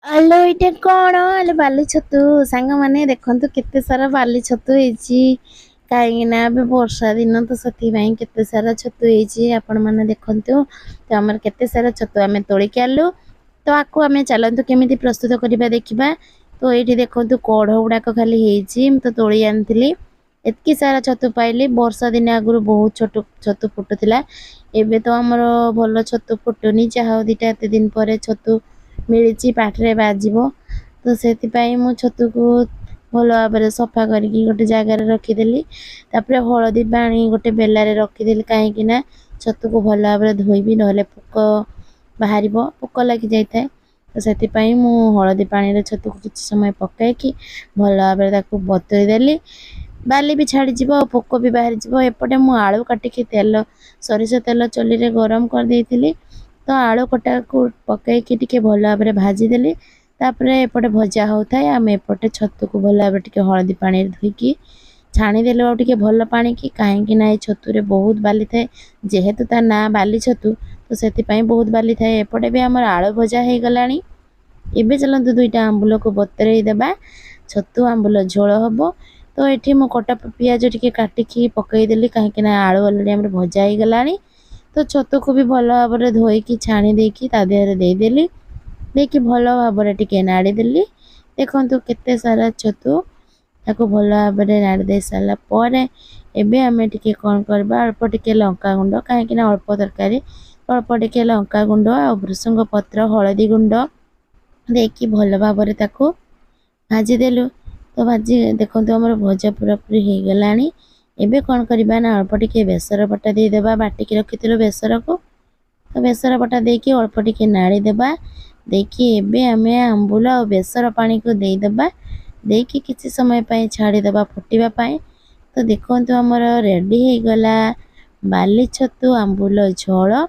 ଆଲୋ ଏଇଟା କଣ ଆଲୋ ବାଲି ଛତୁ ସାଙ୍ଗମାନେ ଦେଖନ୍ତୁ କେତେ ସାରା ବାଲି ଛତୁ ହେଇଛି। କାହିଁକି ନା ଏବେ ବର୍ଷା ଦିନ ତ ସେଥିପାଇଁ କେତେ ସାରା ଛତୁ ହେଇଛି ଆପଣ ମାନେ ଦେଖନ୍ତୁ। ତ ଆମର କେତେ ସାରା ଛତୁ ଆମେ ତୋଳିକି ଆଣିଲୁ। ତ ଆକୁ ଆମେ ଚାଲନ୍ତୁ କେମିତି ପ୍ରସ୍ତୁତ କରିବା ଦେଖିବା। ତ ଏଇଠି ଦେଖନ୍ତୁ କଢ଼ ଗୁଡାକ ଖାଲି ହେଇଛି ମୁଁ ତ ତୋଳି ଆଣିଥିଲି। ଏତିକି ସାରା ଛତୁ ପାଇଲି ବର୍ଷା ଦିନେ ଆଗରୁ ବହୁତ ଛୋଟ ଛତୁ ଫୁଟୁଥିଲା। ଏବେ ତ ଆମର ଭଲ ଛତୁ ଫୁଟୁନି ଯାହା ହଉ ଦିଟା ଏତେ ଦିନ ପରେ ଛତୁ ମିଳିଛି ପାଟିରେ ବାଜିବ। ତ ସେଥିପାଇଁ ମୁଁ ଛତୁକୁ ଭଲ ଭାବରେ ସଫା କରିକି ଗୋଟେ ଜାଗାରେ ରଖିଦେଲି। ତାପରେ ହଳଦୀ ପାଣି ଗୋଟେ ବେଲାରେ ରଖିଦେଲି କାହିଁକି ନା ଛତୁକୁ ଭଲ ଭାବରେ ଧୋଇବି ନହେଲେ ପୋକ ବାହାରିବ ପୋକ ଲାଗି ଯାଇଥାଏ। ତ ସେଥିପାଇଁ ମୁଁ ହଳଦୀ ପାଣିରେ ଛତୁକୁ କିଛି ସମୟ ପକାଇକି ଭଲ ଭାବରେ ତାକୁ ବତୁରେଇ ଦେଲି। ବାଲି ବି ଛାଡ଼ିଯିବ ଆଉ ପୋକ ବି ବାହାରିଯିବ। ଏପଟେ ମୁଁ ଆଳୁ କାଟିକି ସୋରିଷ ତେଲ ଚୁଲିରେ ଗରମ କରିଦେଇଥିଲି। ତ ଆଳୁ କଟାକୁ ପକାଇକି ଟିକେ ଭଲ ଭାବରେ ଭାଜିଦେଲି। ତାପରେ ଏପଟେ ଭଜା ହେଉଥାଏ ଆମେ ଏପଟେ ଛତୁକୁ ଭଲ ଭାବରେ ଟିକେ ହଳଦୀ ପାଣିରେ ଧୋଇକି ଛାଣିଦେଲୁ ଆଉ ଟିକେ ଭଲ ପାଣିକି କାହିଁକି ନା ଏ ଛତୁରେ ବହୁତ ବାଲି ଥାଏ। ଯେହେତୁ ତା ନାଁ ବାଲି ଛତୁ ତ ସେଥିପାଇଁ ବହୁତ ବାଲି ଥାଏ। ଏପଟେ ବି ଆମର ଆଳୁ ଭଜା ହେଇଗଲାଣି। ଏବେ ଚାଲନ୍ତୁ ଦୁଇଟା ଆମ୍ବୁଲକୁ ବତୁରେଇ ଦେବା ଛତୁ ଆମ୍ବୁଲ ଝୋଳ ହବ। ତ ଏଠି ମୁଁ କଟା ପିଆଜ ଟିକେ କାଟିକି ପକେଇଦେଲି କାହିଁକି ନା ଆଳୁ ଅଲରେଡ଼ି ଆମର ଭଜା ହେଇଗଲାଣି। ତ ଛତୁକୁ ବି ଭଲ ଭାବରେ ଧୋଇକି ଛାଣି ଦେଇକି ତା ଦେହରେ ଦେଇଦେଲି। ଦେଇକି ଭଲ ଭାବରେ ଟିକେ ନାଡ଼ିଦେଲି। ଦେଖନ୍ତୁ କେତେ ସାରା ଛତୁ ତାକୁ ଭଲ ଭାବରେ ନାଡ଼ି ଦେଇ ସାରିଲା ପରେ ଏବେ ଆମେ ଟିକେ କ'ଣ କରିବା ଅଳ୍ପ ଟିକେ ଲଙ୍କାଗୁଣ୍ଡ କାହିଁକି ନା ଅଳ୍ପ ତରକାରୀ ଅଳ୍ପ ଟିକେ ଲଙ୍କାଗୁଣ୍ଡ ଆଉ ଭୃସଙ୍ଗ ପତ୍ର ହଳଦୀ ଗୁଣ୍ଡ ଦେଇକି ଭଲ ଭାବରେ ତାକୁ ଭାଜିଦେଲୁ। ତ ଦେଖନ୍ତୁ ଆମର ଭଜା ପୁରାପୁରି ହେଇଗଲାଣି। ଏବେ କ'ଣ କରିବା ନା ଅଳ୍ପ ଟିକେ ବେସର ବଟା ଦେଇଦେବା ବାଟିକି ରଖିଥିଲୁ ବେସରକୁ। ତ ବେସର ବଟା ଦେଇକି ଅଳ୍ପ ଟିକେ ନାଡ଼ି ଦେବା। ଦେଇକି ଏବେ ଆମେ ଆମ୍ବୁଲ ଆଉ ବେସର ପାଣିକୁ ଦେଇଦେବା। ଦେଇକି କିଛି ସମୟ ପାଇଁ ଛାଡ଼ିଦେବା ଫୁଟିବା ପାଇଁ। ତ ଦେଖନ୍ତୁ ଆମର ରେଡ଼ି ହେଇଗଲା ବାଲି ଛତୁ ଆମ୍ବୁଲ ଝୋଳ।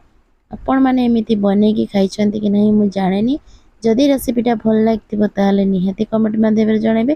ଆପଣମାନେ ଏମିତି ବନେଇକି ଖାଇଛନ୍ତି କି ନାହିଁ ମୁଁ ଜାଣିନି। ଯଦି ରେସିପିଟା ଭଲ ଲାଗିଥିବ ତାହେଲେ ନିହାତି କମେଣ୍ଟ ମାଧ୍ୟମରେ ଜଣାଇବେ।